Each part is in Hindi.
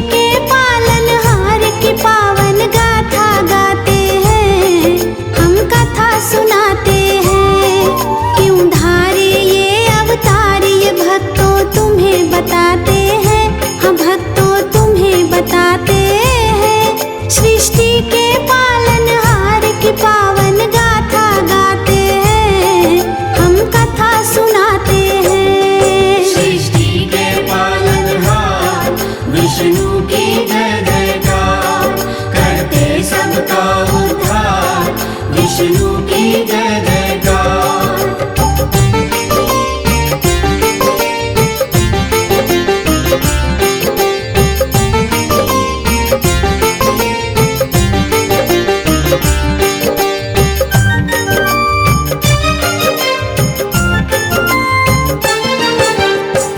के पालन हार की पावन गाथा गाते हैं। विष्णु की जय जयकार।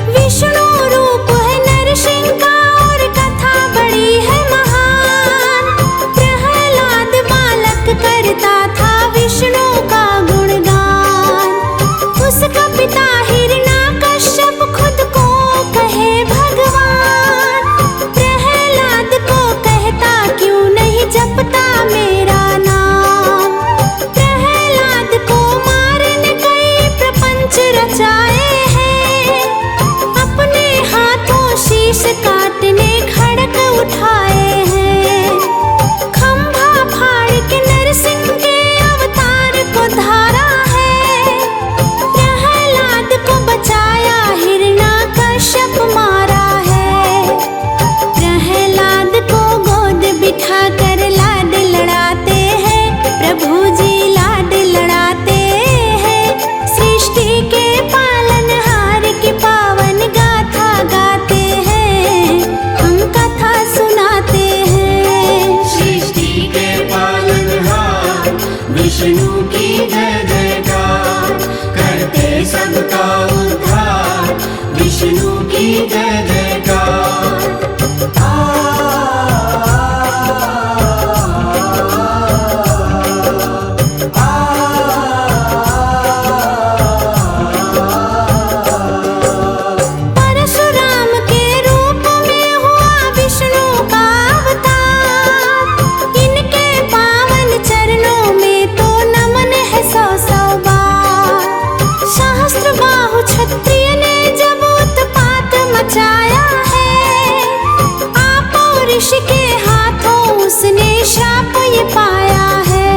विष्णु रूप है नरसिंह का और कथा बड़ी है महान। प्रहलाद बालक करता था विष्णु का गुणगान। उसका पिता हिरण्याकश्यप खुद को कहे भगवान। प्रहलाद को कहता क्यों नहीं जपता मेरा नाम। प्रहलाद को मारने कई प्रपंच रचाए हैं। अपने हाथों शीश काटने खड़ग उठाए हैं। खंभा फाड़ के नरसिंह के अवतार को धारा है। प्रहलाद को बचाया हिरण्याकश्यप मारा है। प्रहलाद को गोद बिठा कर लाड लड़ाते हैं। प्रभु जी लाड लड़ाते हैं। सृष्टि के पालनहार की पावन गाथा गाते हैं। हम कथा सुनाते हैं। सृष्टि के पालनहार विष्णु की जय जयकार। करते सबका उद्धार विष्णु की जय जयकार। परशुराम के रूप में हुआ विष्णु का अवतार। इनके पावन चरणों में तो नमन है सौ सौ बार। सहस्त्र बाहु क्षत्रिय ने जब उत्पात मचाया है। आप ऋषि के हाथों उसने शाप ये पाया है।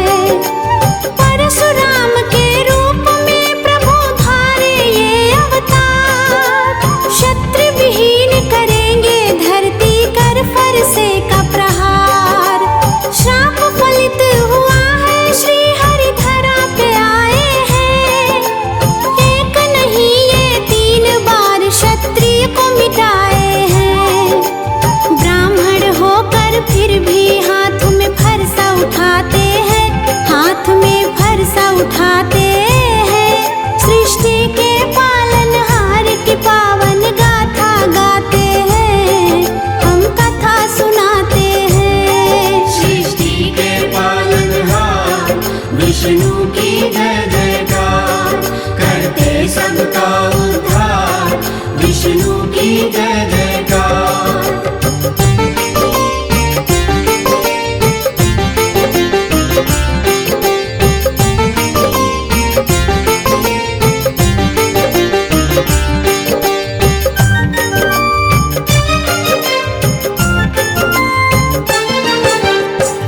परशुराम के रूप में प्रभु धारे ये अवतार। क्षत्रिय विहीन करेंगे धरती कर फरसे का प्रहार। श्राप फलित हुआ है श्री हरि धरा पे आए हैं। एक नहीं ये 3 बार क्षत्रिय को मिटाए हैं। ब्राह्मण होकर फिर भी हाथ में फरसा उठाते हैं। हाथ में फरसा उठाते हैं। सृष्टि के पालनहार की पावन गाथा गाते हैं। हम कथा सुनाते हैं। सृष्टि के पालनहार विष्णु की जय जयकार। करते सबका उद्धार विष्णु की जय जयकार।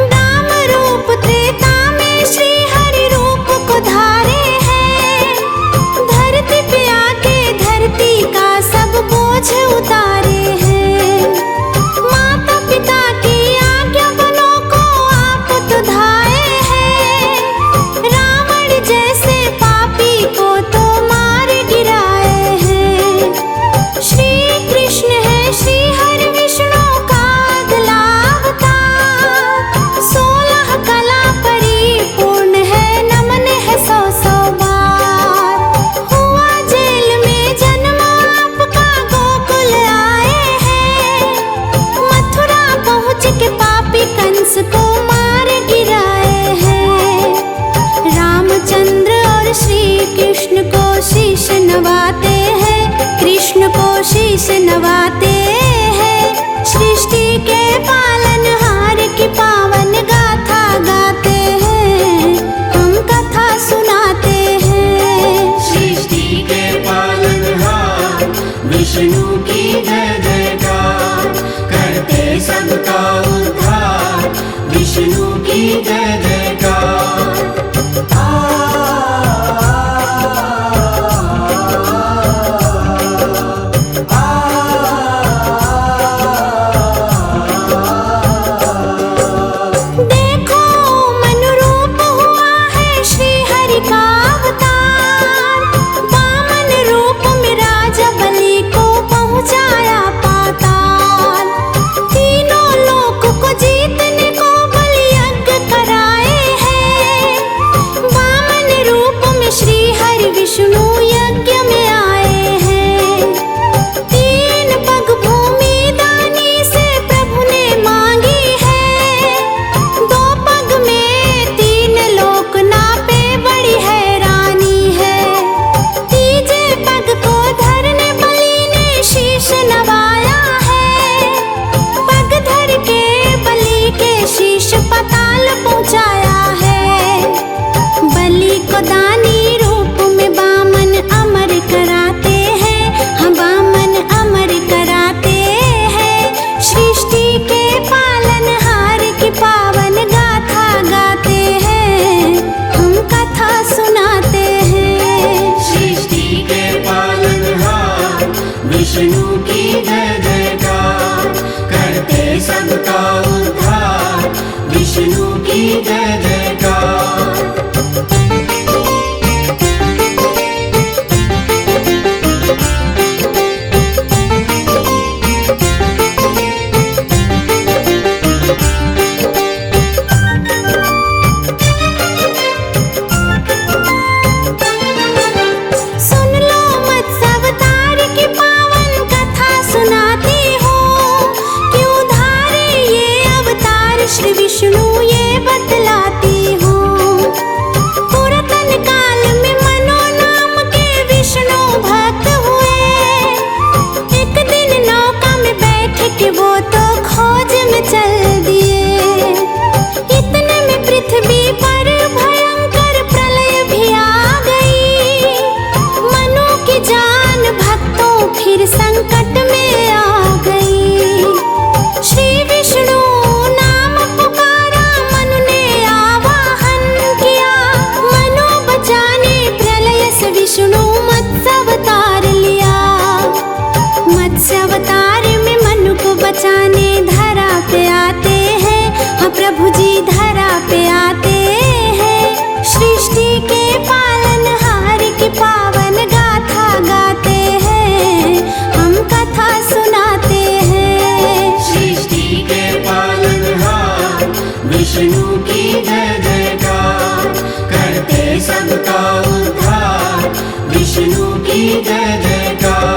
राम रूप त्रेता में श्री हरि रूप को धारा। प्रभु जी धरा पे आते हैं, सृष्टि के पालनहार की पावन गाथा गाते हैं, हम कथा सुनाते हैं। सृष्टि के पालनहार विष्णु की जय जयकार, करते सबका उद्धार विष्णु की जय जयकार।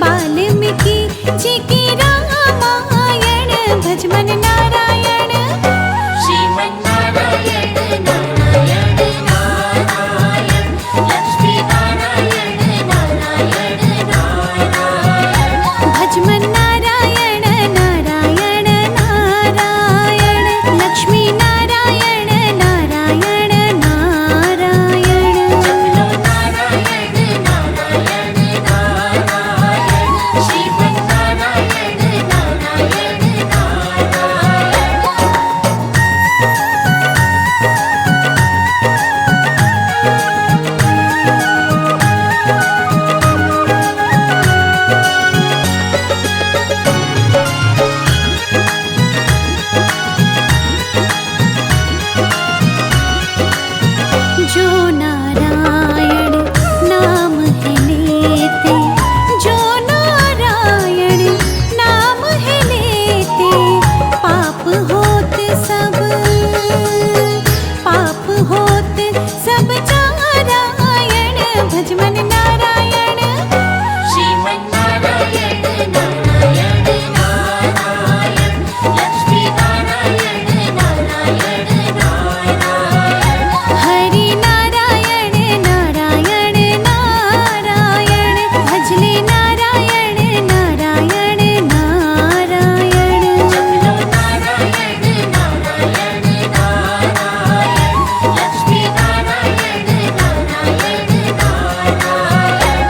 वाल्मीकि जी की रामायण भज मन नारायण। श्रीमन्नारायण नारायण नारायण लक्ष्मी नारायण नारायण नारायण भज मन नारायण नारायण नारायण लक्ष्मी नारायण नारायण नारायण। जपलो नारायण नारायण नारायण श्रीमन्नारायण नारायण नारायण। जो नारायण नाम है लेते, जो नारायण नाम है लेते, पाप होते सब, पाप होते सब नारायण भज मन नारायण। श्रीमन्नारायण नारायण नारायण लक्ष्मी नारायण नारायण नारायण हरि नारायण नारायण नारायण भजले नारायण नारायण नारायण। जपलो नारायण नारायण नारायण लक्ष्मी नारायण नारायण नारायण।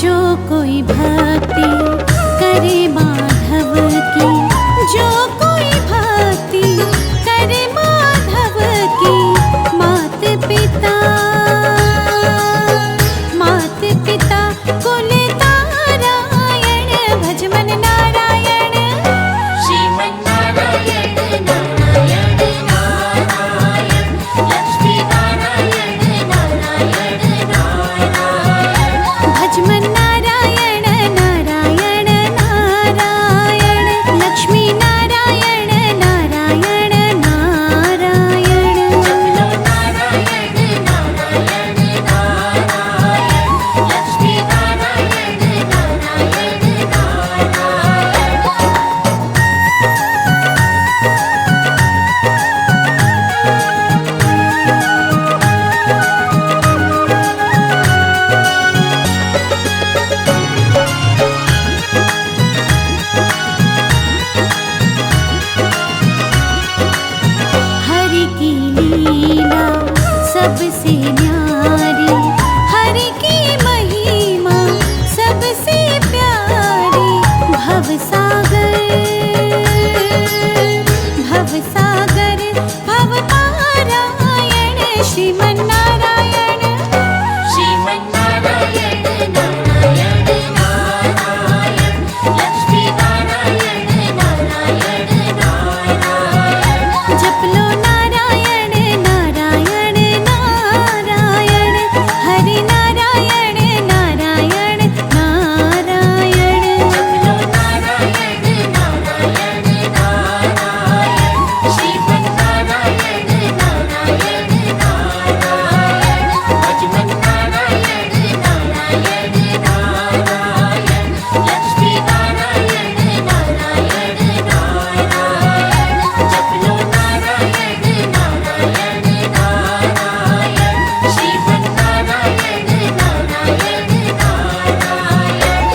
जो कोई भक्ति करे माधव की, जो कोई भक्ति करे माधव की, मात पिता, मात पिता कुल तारायण भज मन नारायण। श्रीमन्नारायण नारायण नारायण लक्ष्मी नारायण नारायण नारायण भज मन नारायण नारायण नारायण लक्ष्मी नारायण नारायण नारायण। जपलो नारायण नारायण नारायण लक्ष्मी नारायण नारायण नारायण। हरि की लीला सबसे न्यारी, हरि की महिमा सबसे प्यारी। भवसागर, भवसागर भव पारायण श्रीमन्नारायण। श्रीमन्नारायण नारायण नारायण लक्ष्मी नारायण नारायण नारायण जपलो नारायण नारायण नारायण हरि नारायण नारायण नारायण। जपलो नारायण नारायण नारायण श्रीमन्नारायण नारायण नारायण भज मन नारायण नारायण नारायण लक्ष्मी नारायण नारायण नारायण जपलो नारायण नारायण नारायण श्रीमन्नारायण नारायण नारायण।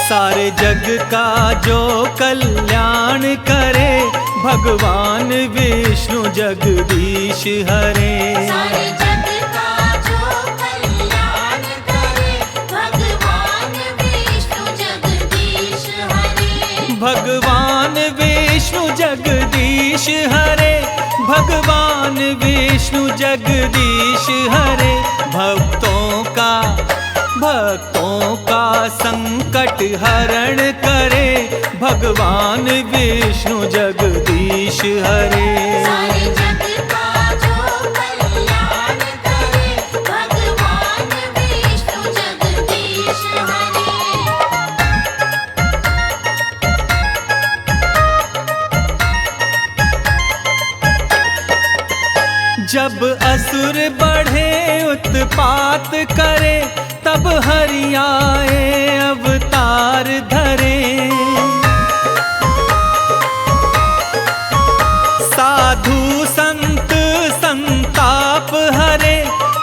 सारे जग का जो कल्याण करे, भगवान विष्णु जगदीश हरे। सारे जग का जो कल्याण करे, भगवान विष्णु जगदीश हरे। भगवान विष्णु जगदीश हरे, भगवान विष्णु जगदीश हरे। भक्तों का भक्तों का संकट हरण करे, भगवान विष्णु जगदीश हरे। सारे जग का जो कल्याण करे, भगवान विष्णु जगदीश हरे। जब असुर बढ़े उत्पात करे, तब हरि आए अवतार धरे। साधु संत संताप हरे,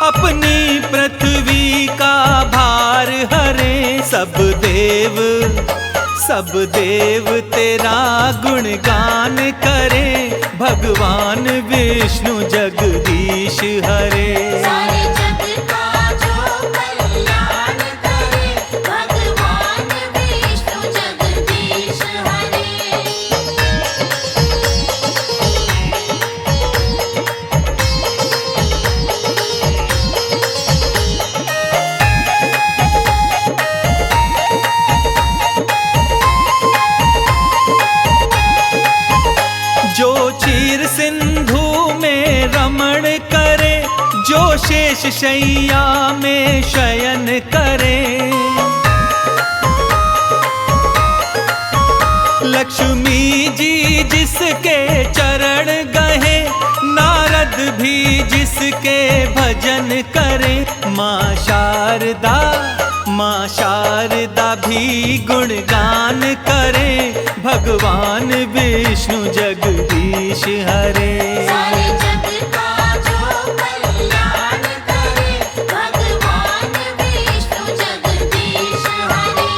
अपनी पृथ्वी का भार हरे। सब देव तेरा गुणगान करे, भगवान विष्णु जगदीश हरे। सारे जग का जो कल्याण करे, भगवान विष्णु जगदीश हरे। जो चीर सिंधु में रमण करे, जो शेष शैया में शयन करे। लक्ष्मी जी जिसके चरण गहे, नारद भी जिसके भजन करे। माँ शारदा भी गुणगान करे, भगवान विष्णु जगदीश हरे। सारे जग का जो कल्याण करे, भगवान विष्णु जगदीश हरे।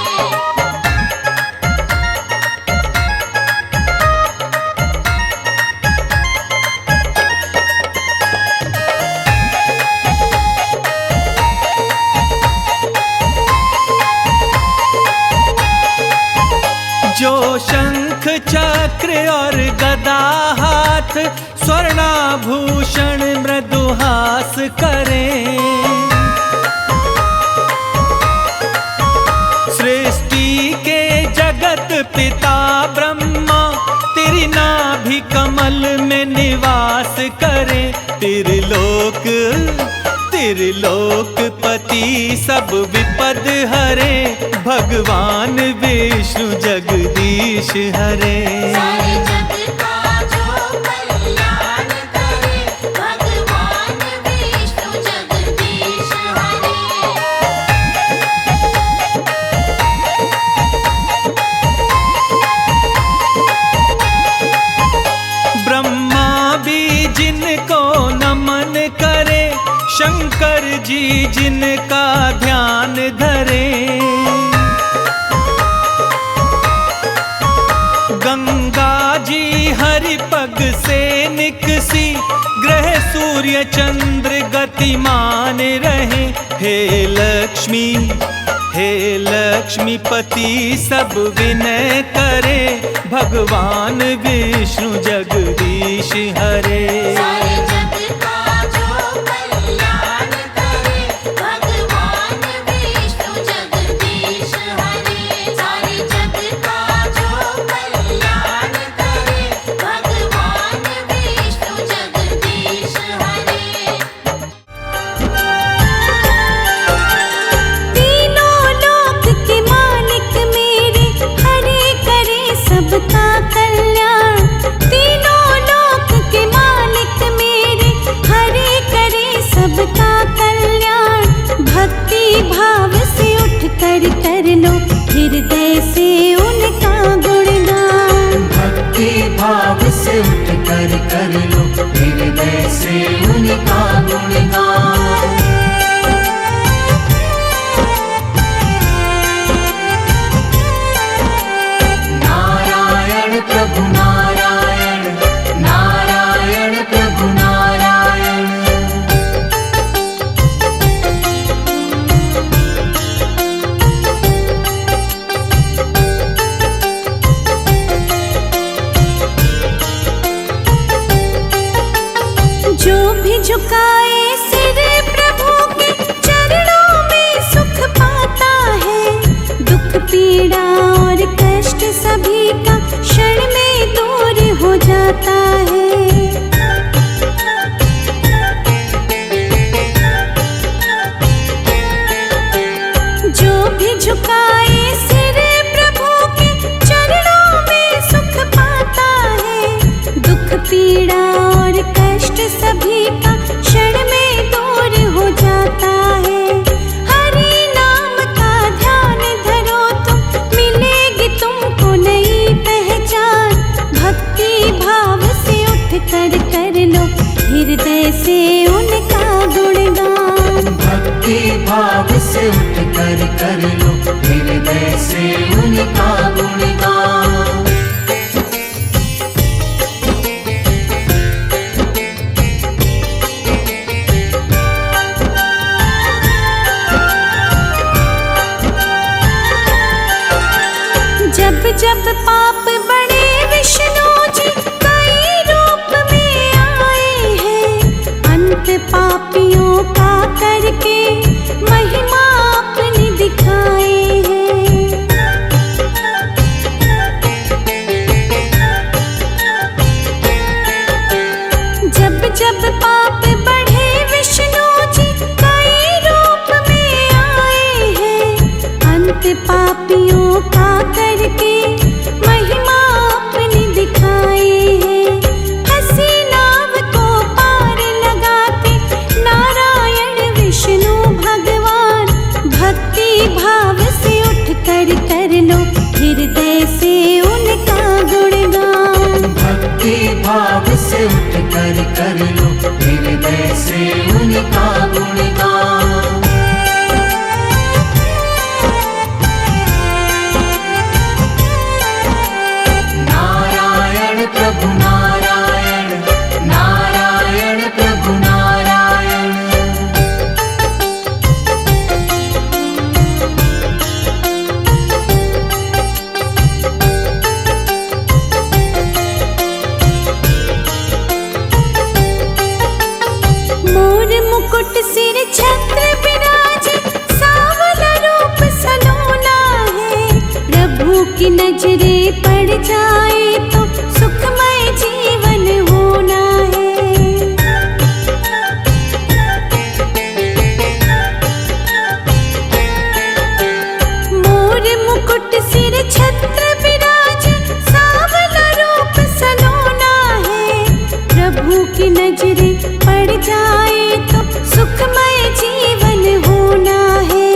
जो शंख चक्र और गदा हाथ, स्वर्णाभूषण मृदुहास करे। सृष्टि के जगत पिता ब्रह्मा, तेरी नाभि कमल में निवास करे। त्रिलोकपति सब विपद हरे, भगवान विष्णु जगदीश हरे। सारे जग का जो कल्याण करे, भगवान विष्णु जगदीश हरे। ब्रह्मा भी जिनको नमन करे, शंकर जी जिनका ध्यान धरे। गंगा जी हरि पग से निकसी, ग्रह सूर्य चंद्र गतिमान रहे। हे लक्ष्मीपति सब विनय करे, भगवान विष्णु जगदीश हरे। सारे जग का जो कल्याण करे, भगवान विष्णु जगदीश हरे। सारे जग का जो कल्याण करे, भगवान विष्णु जगदीश हरे। तीनों लोक के मालिक मेरे, हरे करे सबका कल्याण। तीनों लोक के मालिक मेरे, पीड़ा और कष्ट सभी का क्षण में दूर हो जाता है। जो भी झुकाए सिर प्रभु के चरणों में सुख पाता है। दुख पीड़ा और कष्ट सभी का क्षण में दूर हो जाता है। हरि नाम का ध्यान धरो तुम, मिलेगी तुमको नई पहचान। भक्ति भाव से उठ कर लो हृदय से उनका गुणगान। भक्ति भाव से उठ कर लो हृदय से उनका गुणगान। जब जब पाप बड़े विष्णु जी कई रूप में आए हैं। अंत पापियों का करके महिमा अपनी दिखाए हैं। जब जब पाप बढ़े विष्णु जी कई रूप में आए हैं। अंत पापियों का करके महिमा अपनी दिखाए हैं। हंसी नाव को पार लगाते नारायण विष्णु भगवान। भक्ति भाव से उठ कर लो हृदय से उनका गुणगान। भक्ति भाव से उठ कर लो हृदय से उनका गुणगान। नारायण प्रभु नारायण, नारायण प्रभु नारायण। मोर मुकुट सिर छत्र विराजे, सांवला रूप सलोना है। प्रभु की नजरे पड़ जाए तो सुखमय जीवन होना है। मोर मुकुट सिर छत्र विराजे, सांवला रूप सलोना है। प्रभु की नजरे पड़ जाए तो सुखमय जीवन होना है।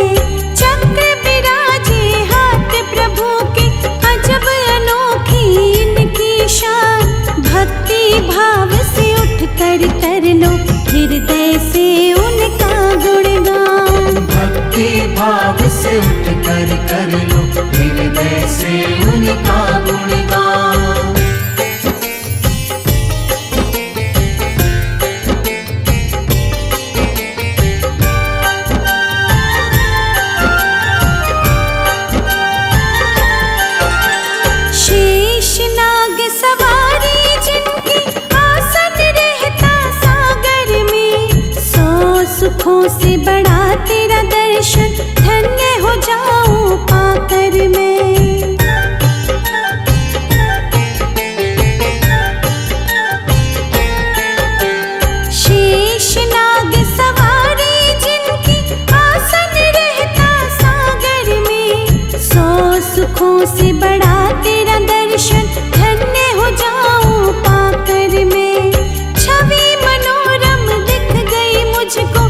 चक्र विराजे हाथ प्रभु के, अजब अनोखी इनकी शान। भक्ति भाव से उठ कर लो हृदय से उनका गुणगान। भक्ति भाव से उठ कर लो हृदय से उनका गुणगान। शेष नाग सवारी जिनकी, आसन रहता सागर में। 100 सुखों से बड़ा तेरा दर्शन, धन्य हो जाऊं पाकर मैं। शेष नाग सवारी जिनकी, आसन रहता सागर में। 100 सुखों से बड़ा तेरा दर्शन, धन्य हो जाऊं पाकर मैं। छवि मनोरम दिख गई मुझको,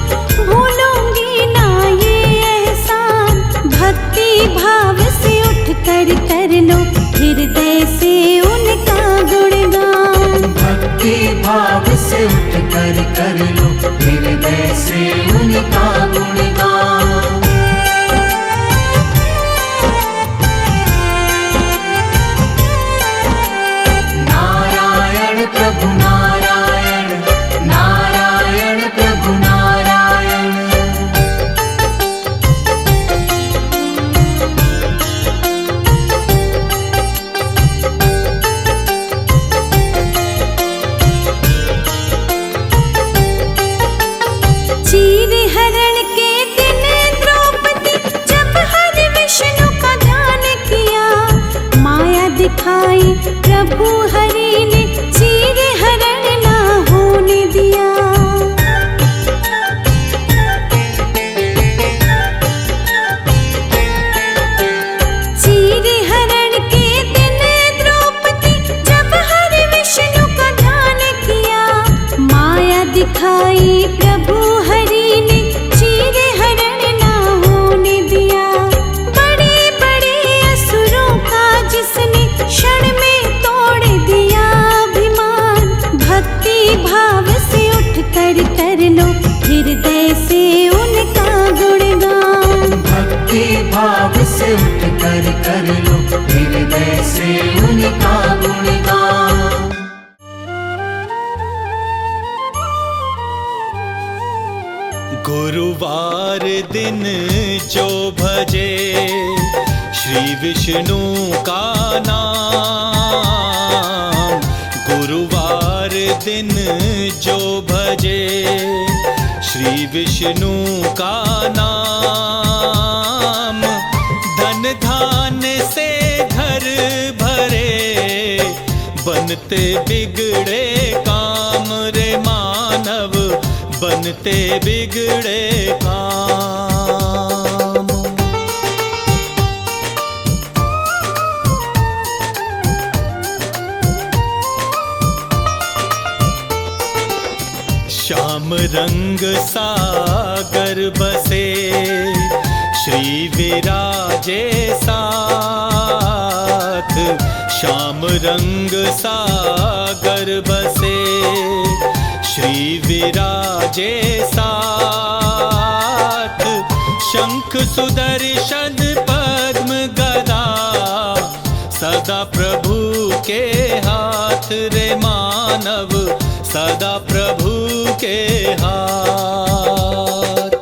भूलूंगी ना ये एहसान। भक्ति भाव से उठ कर लो हृदय से उनका गुणगान। भक्ति भाव से उठ कर लो हृदय से उनका गुणगान। दिखाई प्रभु हरि ने चीर हरण ना होने दिया। चीर हरण के दिन द्रौपदी जब हरि विष्णु का ध्यान किया, माया दिखाई प्रभु हरि ने चीर हरण ना होने दिया। बड़े बड़े असुरों का जिसने क्षण में तोड़ दिया अभिमान, भक्ति भाव से उठ कर लो हृदय से उनका गुणगान। भक्ति भाव से उठ कर लो हृदय से उनका गुणगान। गुरुवार दिन जो भजे श्री विष्णु का नाम, गुरुवार दिन जो भजे श्री विष्णु का नाम, धन धान से घर भरे बनते बिगड़े काम रे मानव, बनते बिगड़े काम। श्याम रंग सागर बसे श्री विराजे साथ, श्याम रंग सागर बसे श्री विराजे साथ, शंख सुदर्शन पद्म गदा सदा प्रभु के हाथ रे मानव, सदा प्रभु के हाथ।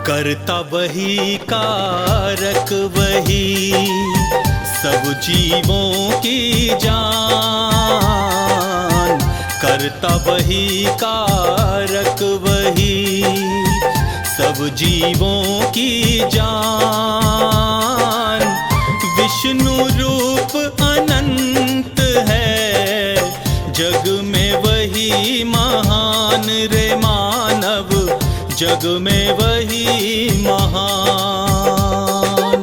करता वही कारक वही सब जीवों की जान, करता वही कारक वही सब जीवों की जान। विष्णु रूप अनंत है जग में वही महान रे मानव, जग में वही महान।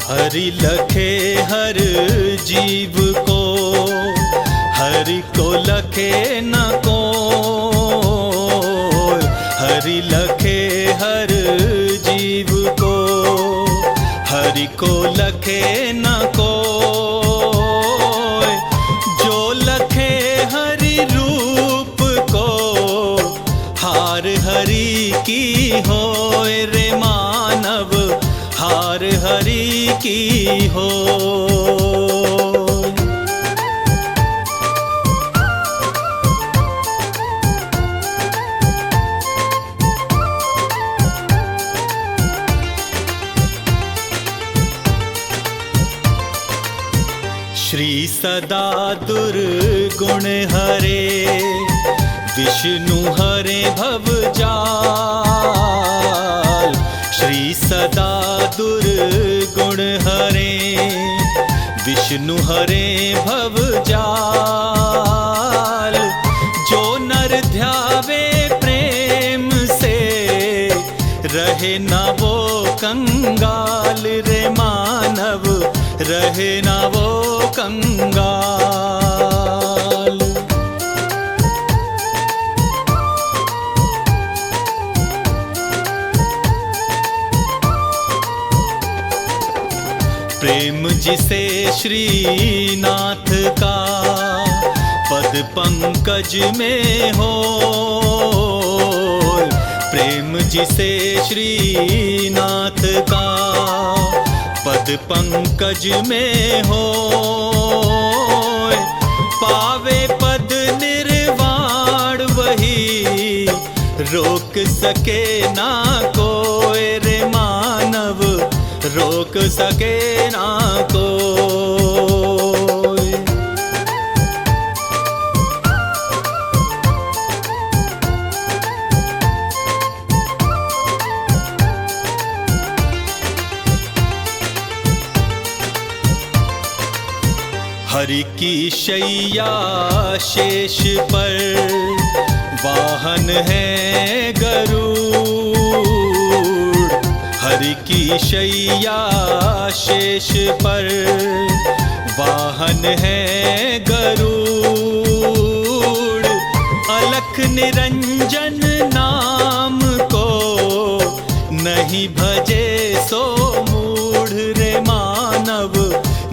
हरि लखे हर जीव को, हरि को लखे न कोय, हरि लखे हर जीव को, हरि को लखे न कोय। जो लखे हरि रूप को हार हरि की होय रे मानव, हार हरि की हो। श्री सदा दुर्गुण हरे विष्णु हरे भवजाल, श्री सदा दुर्गुण हरे विष्णु हरे भवजाल। जो नर ध्यावे प्रेम से रहे ना वो कंगाल रे मानव, रहे ना वो कंगाल। प्रेम जिसे श्रीनाथ का पद पंकज में हो, प्रेम जिसे श्रीनाथ का पद पंकज में हो। पावे पद निर्वाण वही रोक सके ना कोई रे मानव, रोक सके ना कोई। हरि की शैया शेष पर, वाहन है गरुड़। हरि की शैया शेष पर, वाहन है गरुड़। अलख निरंजन नाम को, नहीं भजे सो मूढ़ रे मानव,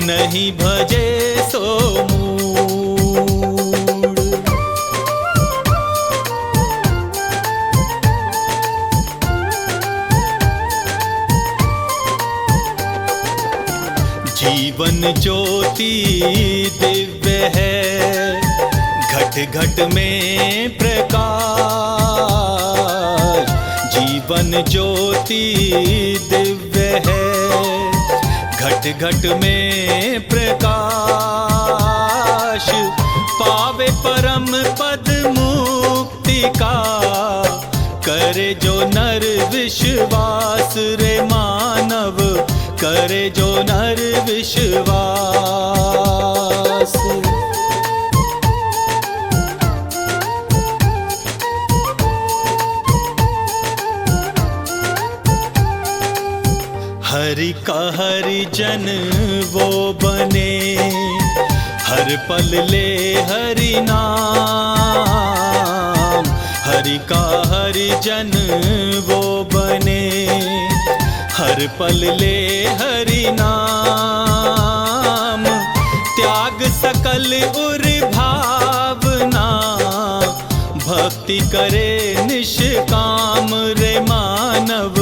नहीं भजे सो मूढ़। जीवन ज्योति दिव्य है, घट घट में प्रकाश। जीवन ज्योति दिव्य है, घट घट में प्रकाश। पावे परम पद मुक्ति का, करे जो नर विश्वास रे मानव, करे जो नर विश्वास। हरि का हरिजन वो बने, हर पल ले हरि नाम। हरि का हरिजन वो बने, हर पल ले हरि नाम। त्याग सकल उर भावना, भक्ति करे निष्काम रे मानव,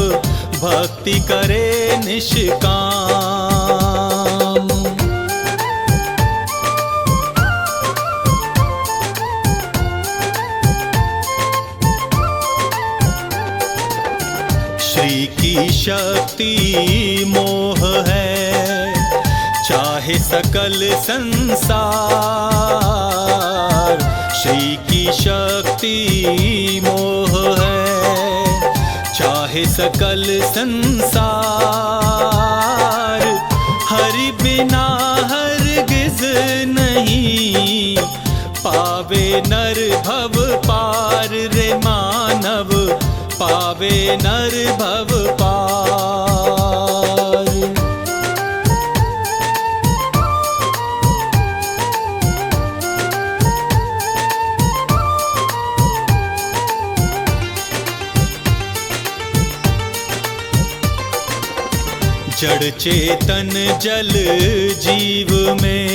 भक्ति करे निष्काम। श्री की शक्ति मोह है, चाहे सकल संसार। श्री की शक्ति मोह है, चाहे सकल संसार। हरि बिना हरगिज नहीं, पावे नर भव पार रे मानव, पावे नर भव पार। जड़ चेतन जल जीव में,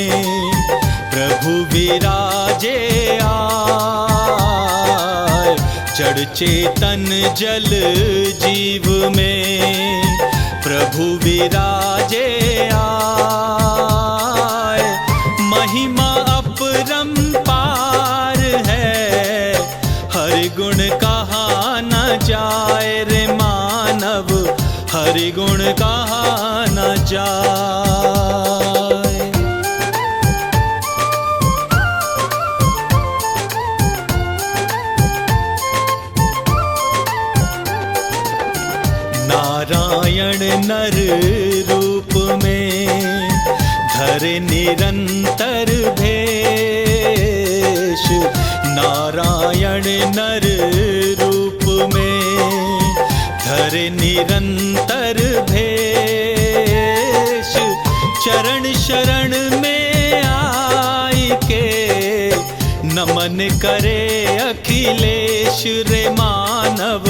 प्रभु विराजे आए। जड़ चेतन जल जीव में, प्रभु विराजे आए। महिमा अपरंपार है, हरि गुण कहा न जाए रे मानव, हरि गुण कहा न जाए। नारायण नर रूप में, धरे निरंतर भेष। नारायण नर रूप में, धरे निरंतर भेष। चरण शरण में आई के, नमन करे अखिलेश रे मानव,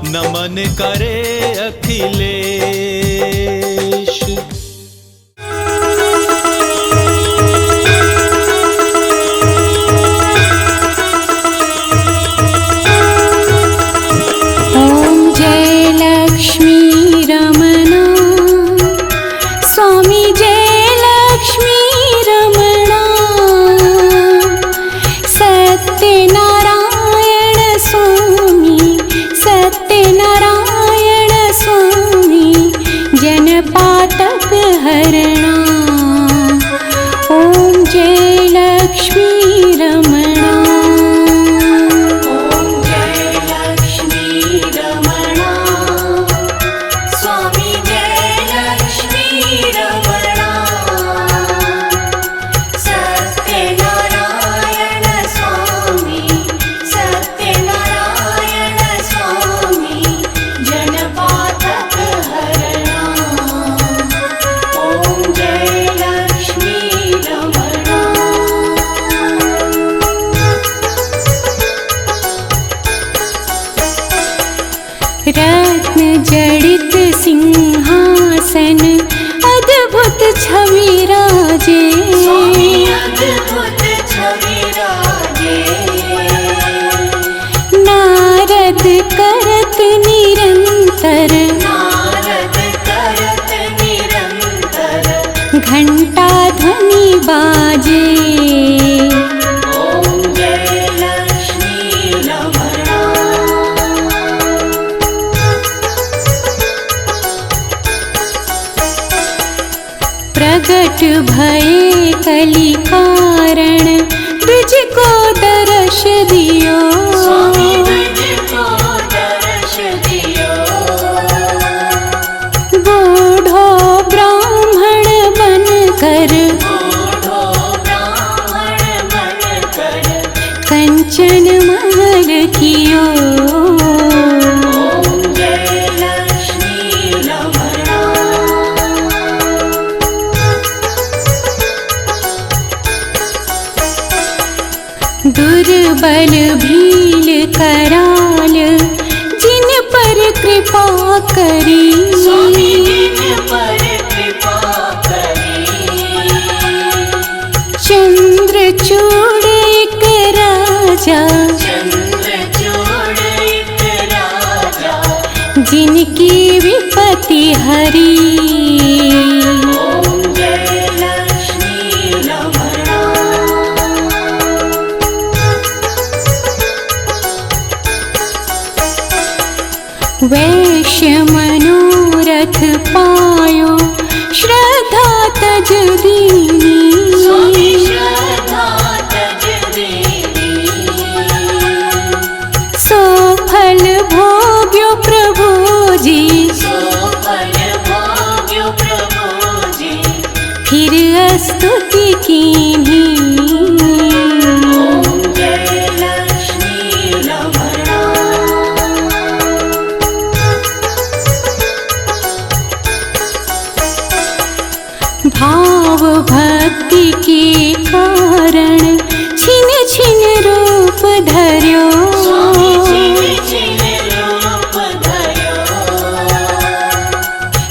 नमन करे अखिलेश। ओम जय लक्ष्मी रमणा, स्वामी जय लक्ष्मी रमणा। सत्यनारायण स्वामी हरणा। ओम जय लक्ष्मी रमणा। ओम जय लक्ष्मी रमणा। स्वामी जय लक्ष्मी रमणा। सत्यनारायण स्वामी, सत्यनारायण स्वामी, जनपाठक हरणा। ओम जय लक्ष्मी रमणा। रत्न जड़ित सिंहासन अद्भुत छवि राजे। स्वामी अद्भुत छवि राजे। नारद करत निरंतर, नारद करत निरंतर, घंटा ध्वनि बाजे। ओम जय लक्ष्मी रमणा। प्रगट भये कलि कारण, द्विज को दर्श दियो। स्वामी द्विज को दर्श दियो। बूढ़ो ब्राह्मण बनकर, बूढ़ो ब्राह्मण बनकर, कंचन महल कियो। ओम जय लक्ष्मी रमणा। दुर्बल भील कराल, जिन पर कृपा करी। स्वामी जिन पर कृपा करी। चंद्रचूड़ एक राजा, चंद्रचूड़ एक राजा, जिनकी विपत्ति हरी। ओम जय लक्ष्मी रमणा। वैश्य मनोरथ पायो, श्रद्धा तज दीनी। स्वामी श्रद्धा तज दीनी। सो फल भोग्यो प्रभु जी, सो फल भोग्यो प्रभु जी, फिर स्तुति कीन्ही। ओम जय लक्ष्मी रमणा। भाव भक्ति के कारण, छिन छिन रूप धर्यो। स्वामी छिन छिन रूप धर्यो।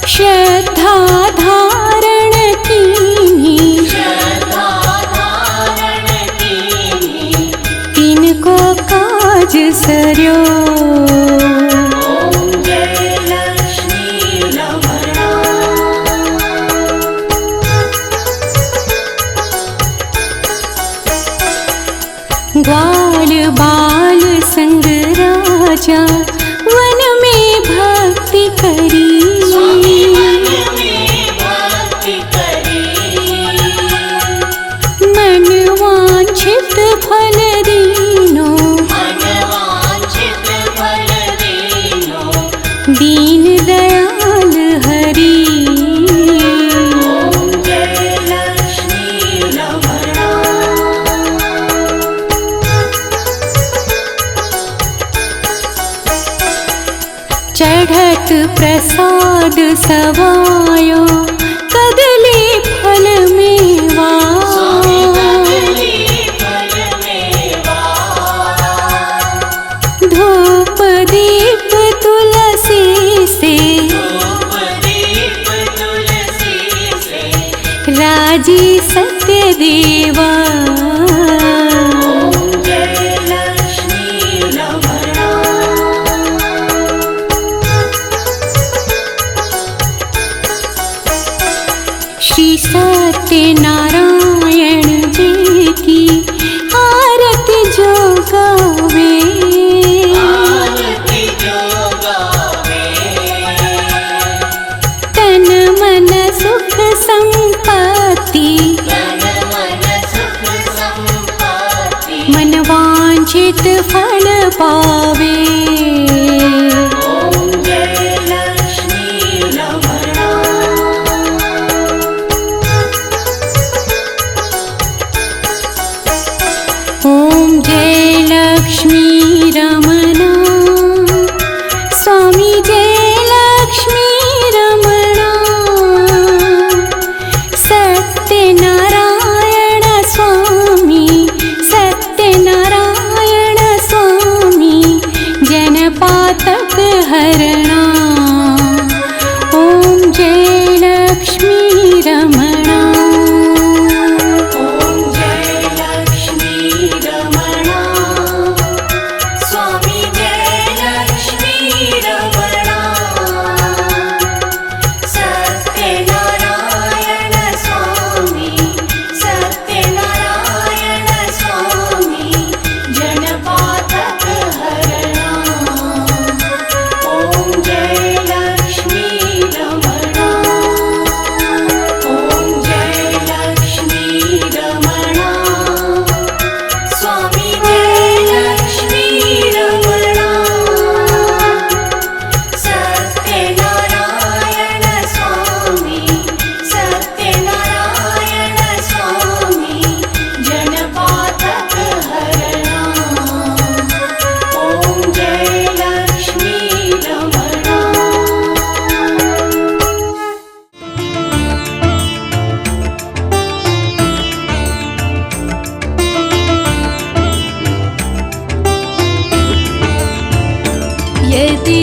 श्रद्धा धारण कीन्ही, श्रद्धा धारण कीन्ही, तिनको काज सर्यो। ओम जय लक्ष्मी रमणा। ग्वाल बाल संग राजा, वन में भक्ति करी। स्वामी मन में भक्ति करी। मन वांछित फल दीनो, मन वांछित फल दीनो, दीन दयाल हरि। ओम जय लक्ष्मी रमणा। चढ़त प्रसाद सवायो, कदली फल मेवा। स्वामी कदली फल मेवा। धूप दीप तुलसी से, धूप दीप तुलसी से, राजी सत्य देवा। ओम जय लक्ष्मी रमणा। श्री सत्यनारायण जी की आरती जो गावे। आरती जो गावे। तन मन सुख सम पावे। ॐ जय लक्ष्मी रमणा। ॐ जय लक्ष्मी रमणा, स्वामी जय लक्ष्मी रमणा। सत्यनारायण स्वामी, सत्यनारायण स्वामी, जनपातक हरणा। ॐ जय लक्ष्मी रमणा। ॐ जय लक्ष्मी रमणा, स्वामी जय लक्ष्मी रमणा। सत्यनारायण स्वामी, सत्यनारायण स्वामी, जनपातक हरणा। ॐ जय लक्ष्मी रमणा। ॐ जय लक्ष्मी रमणा, स्वामी जय लक्ष्मी रमणा। सत्यनारायण स्वामी, सत्यनारायण स्वामी, जनपातक हरणा। ॐ जय लक्ष्मी रमणा। यदि